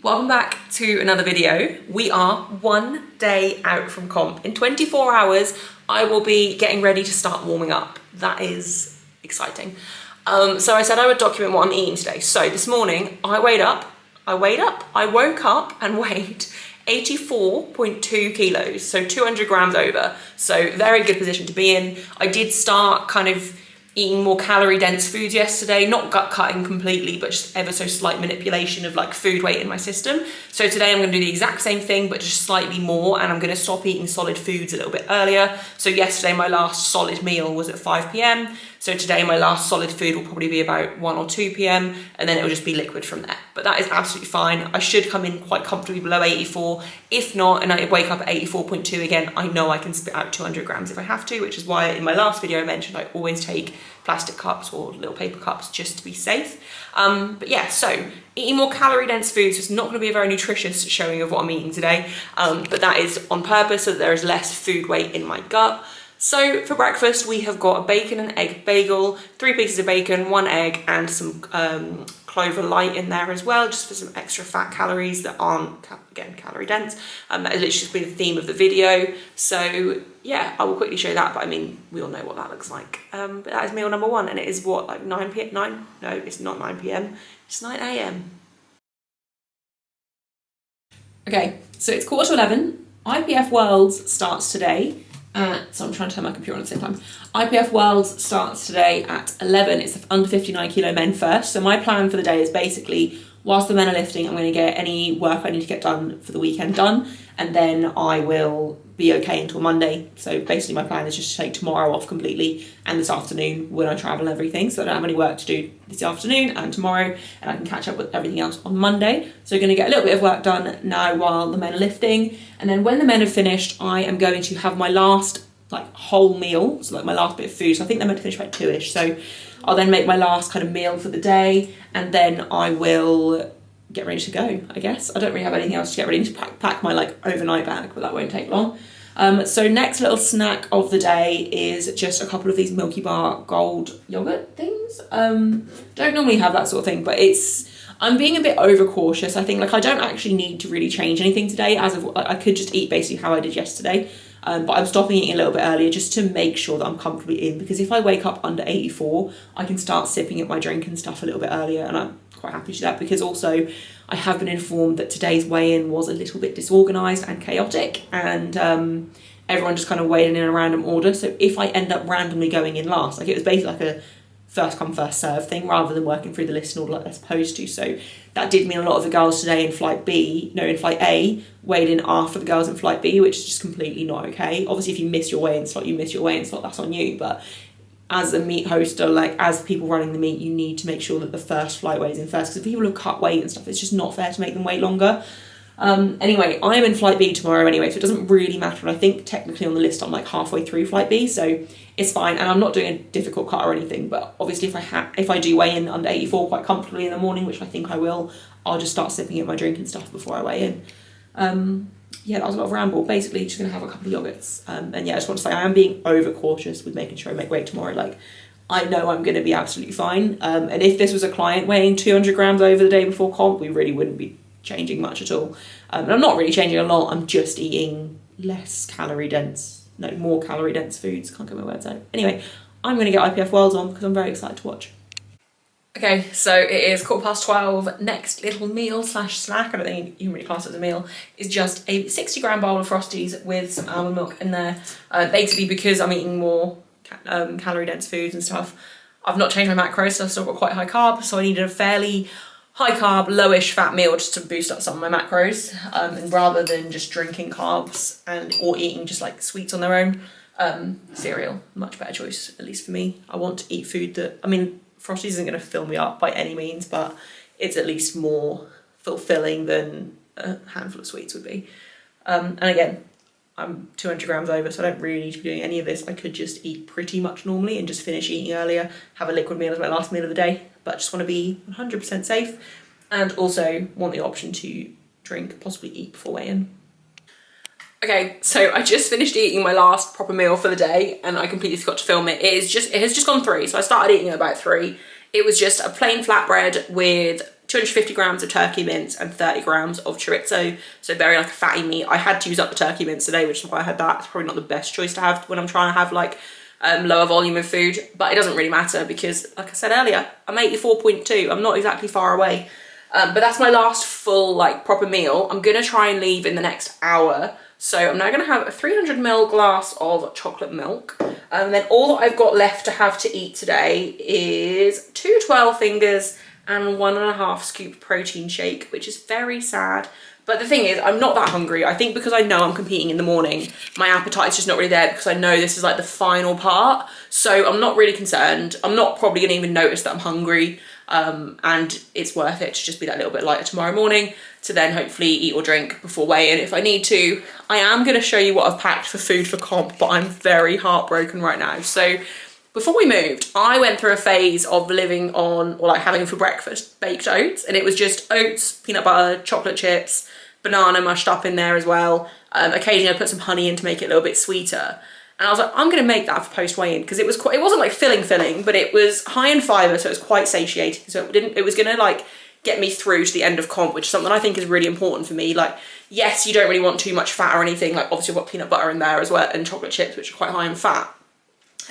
Welcome back to another video. We are 1 day out from comp. In 24 hours, I will be getting ready to start warming up. That is exciting. So I said I would document what I'm eating today. So this morning, I woke up and weighed 84.2 kilos, so 200 grams over. So very good position to be in. I did start kind of eating more calorie dense foods yesterday, not gut cutting completely, but just ever so slight manipulation of like food weight in my system. So today I'm going to do the exact same thing, but just slightly more, and I'm going to stop eating solid foods a little bit earlier. So yesterday my last solid meal was at 5 p.m. So today my last solid food will probably be about 1 or 2 p.m. and then it will just be liquid from there. But that is absolutely fine. I should come in quite comfortably below 84. If not, and I wake up at 84.2 again, I know I can spit out 200 grams if I have to, which is why in my last video I mentioned I always take plastic cups or little paper cups just to be safe. But yeah, so eating more calorie dense foods is not going to be a very nutritious showing of what I'm eating today, but that is on purpose so that there is less food weight in my gut. So for breakfast, we have got a bacon and egg bagel, 3 pieces of bacon, 1 egg, and some clover light in there as well, just for some extra fat calories that aren't, again, calorie dense. That has literally just been the theme of the video. So yeah, I will quickly show that, but I mean, we all know what that looks like. But that is meal number 1, and it is what, like 9 p.m.? No, it's not 9 p.m. It's 9 a.m. Okay, so it's 10:45. IPF Worlds starts today. So I'm trying to turn my computer on at the same time. IPF Worlds starts today at 11. It's the under 59 kilo men first. So my plan for the day is basically, whilst the men are lifting, I'm going to get any work I need to get done for the weekend done, and then I will be okay until Monday. So basically my plan is just to take tomorrow off completely and this afternoon when I travel and everything, so I don't have any work to do this afternoon and tomorrow, and I can catch up with everything else on Monday. So we're going to get a little bit of work done now while the men are lifting, and then when the men have finished, I am going to have my last like whole meal, so like my last bit of food. So I think they're meant to finish about 2ish, so I'll then make my last kind of meal for the day, and then I will get ready to go, I guess. I don't really have anything else to get ready. I need to pack my like overnight bag, but that won't take long. So next little snack of the day is just a couple of these Milky Bar gold yogurt things. Don't normally have that sort of thing, but I'm being a bit overcautious. I think like I don't actually need to really change anything today, as of I could just eat basically how I did yesterday. But I'm stopping eating a little bit earlier just to make sure that I'm comfortably in, because if I wake up under 84, I can start sipping at my drink and stuff a little bit earlier, and I'm quite happy to do that, because also I have been informed that today's weigh-in was a little bit disorganised and chaotic, and everyone just kind of weighed in a random order. So if I end up randomly going in last, like it was basically like a first come first serve thing rather than working through the list in order like they're supposed to. So that did mean a lot of the girls today in flight A weighed in after the girls in flight B, which is just completely not okay. Obviously if you miss your weigh-in slot, you miss your weigh-in slot, that's on you, but as a meet host or like as people running the meet, you need to make sure that the first flight weighs in first, because if people have cut weight and stuff, it's just not fair to make them wait longer. Anyway, I'm in flight B tomorrow anyway, so it doesn't really matter. And I think technically on the list I'm like halfway through flight B, so it's fine. And I'm not doing a difficult cut or anything, but obviously if I do weigh in under 84 quite comfortably in the morning, which I think I will, I'll just start sipping at my drink and stuff before I weigh in. Yeah, that was a lot of ramble. Basically, just going to have a couple of yogurts. And yeah, I just want to say I am being over cautious with making sure I make weight tomorrow. Like, I know I'm going to be absolutely fine. And if this was a client weighing 200 grams over the day before comp, we really wouldn't be changing much at all. And I'm not really changing a lot. I'm just eating more calorie dense foods. Can't get my words out. Anyway, I'm going to get IPF Worlds on because I'm very excited to watch. Okay, so it is 12:15. Next little meal / snack, I don't think you can really class it as a meal, is just a 60-gram bowl of Frosties with some almond milk in there. Basically because I'm eating more calorie dense foods and stuff, I've not changed my macros, so I've still got quite high carb, so I needed a fairly high carb, lowish fat meal just to boost up some of my macros, and rather than just drinking carbs or eating just like sweets on their own, cereal, much better choice, at least for me. I want to eat food that, I mean, Frosties isn't going to fill me up by any means, but it's at least more fulfilling than a handful of sweets would be. And again, I'm 200 grams over, so I don't really need to be doing any of this. I could just eat pretty much normally and just finish eating earlier, have a liquid meal as my last meal of the day, but just want to be 100% safe, and also want the option to drink, possibly eat before weigh-in. Okay, so I just finished eating my last proper meal for the day, and I completely forgot to film it. It has just gone 3, so I started eating at about 3. It was just a plain flatbread with 250 grams of turkey mince and 30 grams of chorizo, so very like a fatty meat. I had to use up the turkey mince today, which is why I had that. It's probably not the best choice to have when I'm trying to have like lower volume of food, but it doesn't really matter because, like I said earlier, I'm 84.2. I'm not exactly far away. But that's my last full like proper meal. I'm gonna try and leave in the next hour. So I'm now gonna have a 300ml glass of chocolate milk. And then all that I've got left to have to eat today is 2 12 fingers and 1.5 scoop protein shake, which is very sad. But the thing is, I'm not that hungry. I think because I know I'm competing in the morning, my appetite's just not really there because I know this is like the final part. So I'm not really concerned. I'm not probably gonna even notice that I'm hungry. And it's worth it to just be that little bit lighter tomorrow morning to then hopefully eat or drink before weigh-in if I need to. I am going to show you what I've packed for food for comp, but I'm very heartbroken right now. So before we moved, I went through a phase of living on, or like having for breakfast, baked oats, and it was just oats, peanut butter, chocolate chips, banana mushed up in there as well. Occasionally I put some honey in to make it a little bit sweeter. And I was like, I'm gonna make that for post weigh-in because it wasn't like filling, but it was high in fiber, so it was quite satiating. So it was gonna like get me through to the end of comp, which is something I think is really important for me. Like, yes, you don't really want too much fat or anything. Like, obviously I've got peanut butter in there as well and chocolate chips, which are quite high in fat.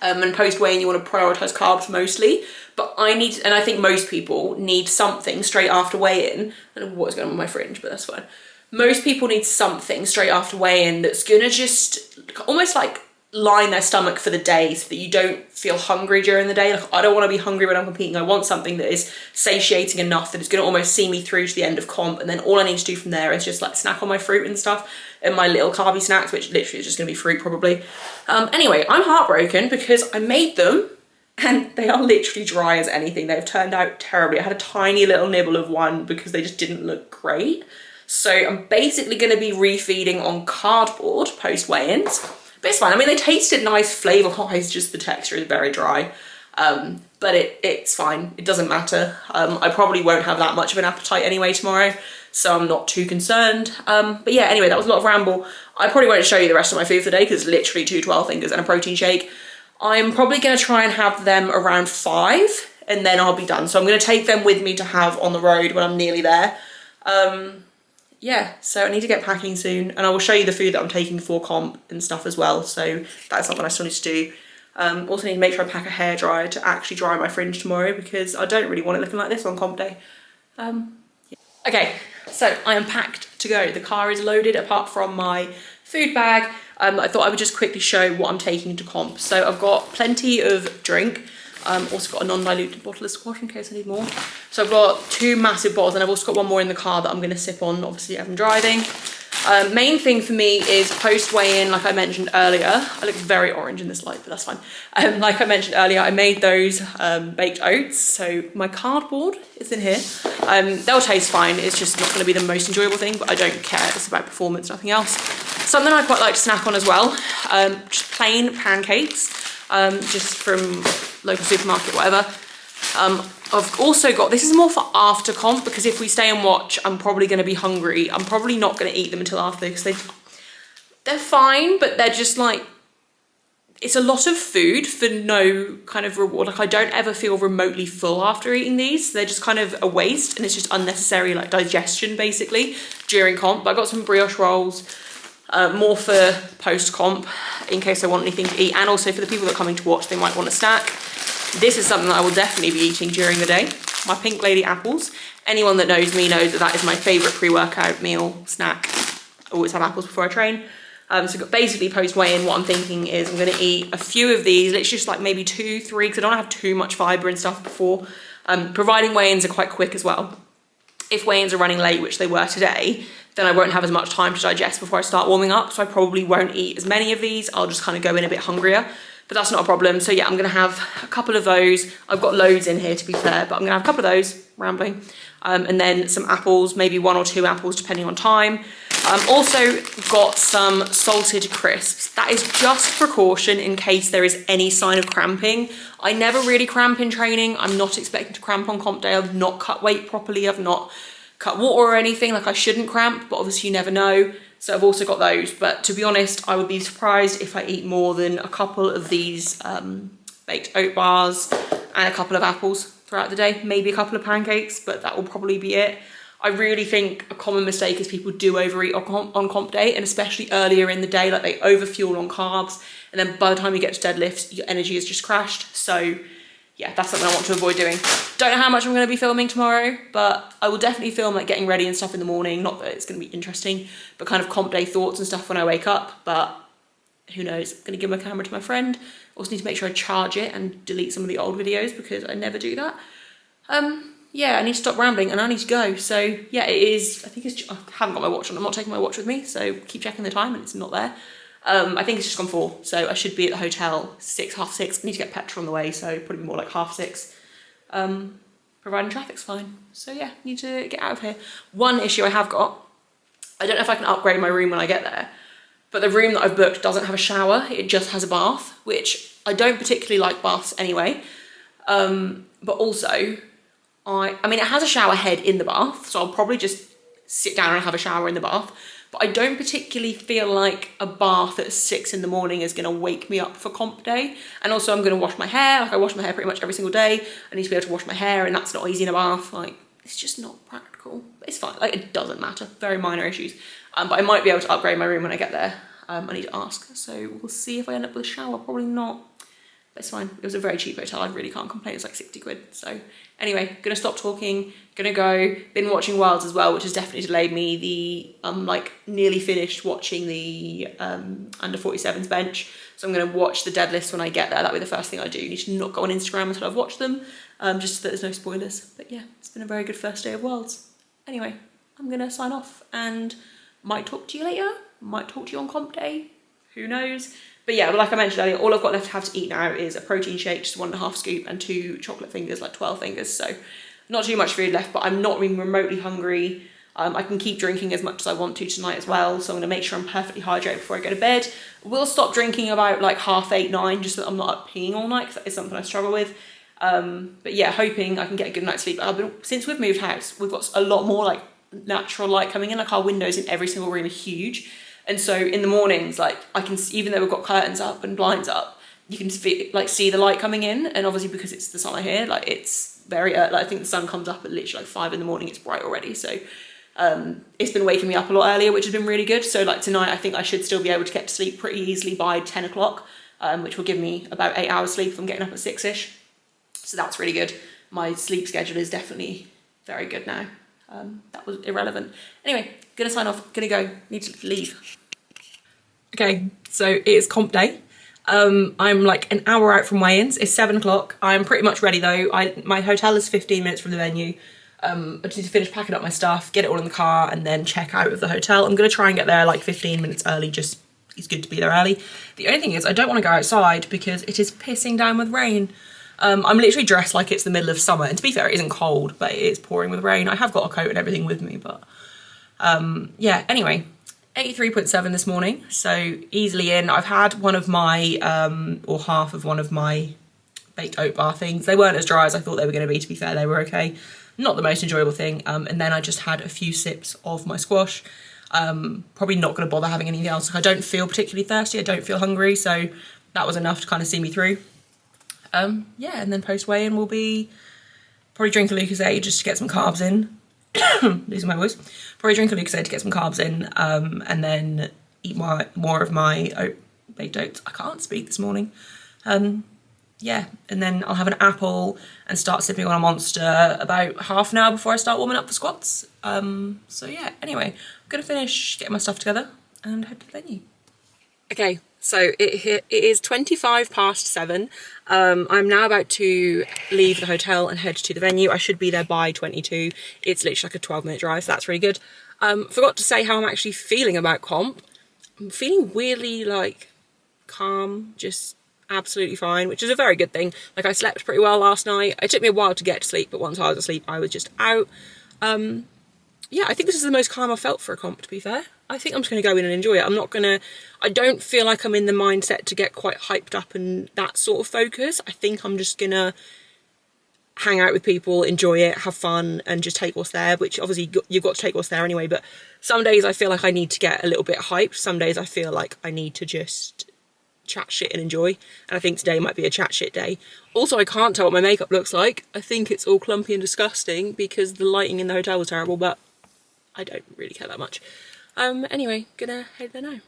And post weigh-in, you want to prioritize carbs mostly. But and I think most people need something straight after weigh-in. I don't know what is going on with my fringe, but that's fine. Most people need something straight after weigh-in that's gonna just almost like line their stomach for the day so that you don't feel hungry during the day. Like, I don't want to be hungry when I'm competing. I want something that is satiating enough that it's going to almost see me through to the end of comp, and then all I need to do from there is just like snack on my fruit and stuff and my little carby snacks, which literally is just going to be fruit probably. Anyway, I'm heartbroken because I made them and they are literally dry as anything. They've turned out terribly. I had a tiny little nibble of one because they just didn't look great. So I'm basically going to be refeeding on cardboard post weigh-ins. But it's fine. I mean, they tasted nice flavour-wise, just the texture is very dry. But it's fine. It doesn't matter. I probably won't have that much of an appetite anyway tomorrow, so I'm not too concerned. But yeah, anyway, that was a lot of ramble. I probably won't show you the rest of my food for the day because it's literally 2 12 fingers and a protein shake. I'm probably going to try and have them around 5 and then I'll be done. So I'm going to take them with me to have on the road when I'm nearly there. Yeah, so I need to get packing soon, and I will show you the food that I'm taking for comp and stuff as well, so that's something I still need to do. Also need to make sure I pack a hairdryer to actually dry my fringe tomorrow because I don't really want it looking like this on comp day. Yeah. Okay, so I am packed to go. The car is loaded apart from my food bag. I thought I would just quickly show what I'm taking to comp. So I've got plenty of drink. Also got a non-diluted bottle of squash in case I need more. So I've got 2 massive bottles and I've also got one more in the car that I'm going to sip on, obviously as I'm driving. Main thing for me is post weigh-in, like I mentioned earlier. I look very orange in this light, but that's fine. Like I mentioned earlier, I made those baked oats. So my cardboard is in here. They'll taste fine. It's just not going to be the most enjoyable thing, but I don't care. It's about performance, nothing else. Something I quite like to snack on as well, just plain pancakes, just from local supermarket, whatever. I've also got, this is more for after comp because if we stay and watch, I'm probably going to be hungry. I'm probably not going to eat them until after because they're fine, but they're just like, it's a lot of food for no kind of reward. Like, I don't ever feel remotely full after eating these. They're just kind of a waste and it's just unnecessary like digestion basically during comp. But I got some brioche rolls, more for post comp in case I want anything to eat, and also for the people that are coming to watch, they might want a snack. This is something that I will definitely be eating during the day. My Pink Lady apples. Anyone that knows me knows that that is my favourite pre-workout meal snack. I always have apples before I train. So basically post weigh-in, what I'm thinking is I'm going to eat a few of these. It's just like maybe 2, 3, because I don't have too much fibre and stuff before. Providing weigh-ins are quite quick as well. If weigh-ins are running late, which they were today, then I won't have as much time to digest before I start warming up. So I probably won't eat as many of these. I'll just kind of go in a bit hungrier. But that's not a problem. So yeah, I'm gonna have a couple of those. I've got loads in here to be fair, but I'm gonna have a couple of those, rambling. And then some apples, maybe 1 or 2 apples depending on time. Also got some salted crisps. That is just precaution in case there is any sign of cramping. I never really cramp in training. I'm not expecting to cramp on comp day. I've not cut weight properly. I've not cut water or anything. Like, I shouldn't cramp, but obviously you never know. So I've also got those, but to be honest, I would be surprised if I eat more than a couple of these baked oat bars and a couple of apples. throughout the day, maybe a couple of pancakes, but that will probably be it. I really think a common mistake is people do overeat on comp day, and especially earlier in the day, like they overfuel on carbs, and then by the time you get to deadlifts, your energy has just crashed. So yeah, that's something I want to avoid doing. Don't know how much I'm going to be filming tomorrow, but I will definitely film like getting ready and stuff in the morning. Not that it's going to be interesting, but kind of comp day thoughts and stuff when I wake up. But who knows? I'm going to give my camera to my friend. Also need to make sure I charge it and delete some of the old videos because I never do that. Yeah, I need to stop rambling and I need to go. So yeah, it is, I think it's, I haven't got my watch on. I'm not taking my watch with me, so keep checking the time and it's not there. I think it's just gone 4, so I should be at the hotel 6, half 6. I need to get petrol on the way, so probably more like half 6. Providing traffic's fine. So yeah, need to get out of here. One issue I have got, I don't know if I can upgrade my room when I get there, but the room that I've booked doesn't have a shower, it just has a bath, which I don't particularly like baths anyway. But also, I mean, it has a shower head in the bath, so I'll probably just sit down and have a shower in the bath. But I don't particularly feel like a bath at 6 in the morning is going to wake me up for comp day. And also I'm going to wash my hair. Like I wash my hair pretty much every single day. I need to be able to wash my hair and that's not easy in a bath. Like it's just not practical. But it's fine. Like it doesn't matter. Very minor issues. But I might be able to upgrade my room when I get there. I need to ask. So we'll see if I end up with a shower. Probably not. But it's fine. It was a very cheap hotel. I really can't complain. It's like 60 quid. So anyway, gonna stop talking, gonna go. Been watching Wilds as well, which has definitely delayed me. I'm like nearly finished watching the under 47s bench. So I'm gonna watch the deadlifts when I get there. That'll be the first thing I do. Need to not go on Instagram until I've watched them, just so that there's no spoilers. But yeah, it's been a very good first day of Wilds. Anyway, I'm gonna sign off and might talk to you later. Might talk to you on comp day. Who knows? But yeah, like I mentioned earlier, all I've got left to have to eat now is a protein shake, just 1.5 scoop, and 2 chocolate fingers, like 12 fingers. So not too much food left, but I'm not even remotely hungry. I can keep drinking as much as I want to tonight as well. So I'm gonna make sure I'm perfectly hydrated before I go to bed. We'll stop drinking about like 8:30, 9, just so that I'm not up peeing all night, because that is something I struggle with. But yeah, hoping I can get a good night's sleep. Since we've moved house, we've got a lot more like natural light coming in. Like our windows in every single room are huge. And so in the mornings, like I can, even though we've got curtains up and blinds up, you can see the light coming in. And obviously because it's the summer here, like it's very, like I think the sun comes up at literally like 5 in the morning, it's bright already. So it's been waking me up a lot earlier, which has been really good. So like tonight, I think I should still be able to get to sleep pretty easily by 10 o'clock, which will give me about 8 hours sleep if I'm getting up at 6-ish. So that's really good. My sleep schedule is definitely very good now. That was irrelevant. Anyway, gonna sign off, gonna go, need to leave. Okay, so it is comp day. I'm like an hour out from weigh-ins. It's 7 o'clock. I'm pretty much ready though. My hotel is 15 minutes from the venue. I just need to finish packing up my stuff, get it all in the car, and then check out of the hotel. I'm gonna try and get there like 15 minutes early, just it's good to be there early. The only thing is I don't want to go outside because it is pissing down with rain. I'm literally dressed like it's the middle of summer, and to be fair, it isn't cold, but it is pouring with rain. I have got a coat and everything with me, but yeah, anyway, 83.7 this morning, so easily in. I've had one of my, or half of one of my baked oat bar things. They weren't as dry as I thought they were going to be, to be fair, they were okay. Not the most enjoyable thing, and then I just had a few sips of my squash. Probably not going to bother having anything else. Like, I don't feel particularly thirsty, I don't feel hungry, so that was enough to kind of see me through. Yeah, and then post weigh-in will be probably drink a Lucozade just to get some carbs in. Losing my voice. Probably drink a Lucozade to get some carbs in, and then eat more of my baked oats. I can't speak this morning. Yeah, and then I'll have an apple and start sipping on a Monster about half an hour before I start warming up for squats. So yeah, anyway, I'm gonna finish getting my stuff together and head to the venue. Okay, so it is 7:25. I'm now about to leave the hotel and head to the venue. I should be there by 22. It's literally like a 12-minute drive, so that's really good. Forgot to say how I'm actually feeling about comp. I'm feeling weirdly like calm, just absolutely fine, which is a very good thing. Like I slept pretty well last night. It took me a while to get to sleep, but once I was asleep, I was just out. Yeah, I think this is the most calm I've felt for a comp, to be fair. I think I'm just going to go in and enjoy it. I don't feel like I'm in the mindset to get quite hyped up and that sort of focus. I think I'm just going to hang out with people, enjoy it, have fun, and just take what's there, which obviously you've got to take what's there anyway. But some days I feel like I need to get a little bit hyped. Some days I feel like I need to just chat shit and enjoy. And I think today might be a chat shit day. Also, I can't tell what my makeup looks like. I think it's all clumpy and disgusting because the lighting in the hotel was terrible, but I don't really care that much. Anyway, gonna head there now.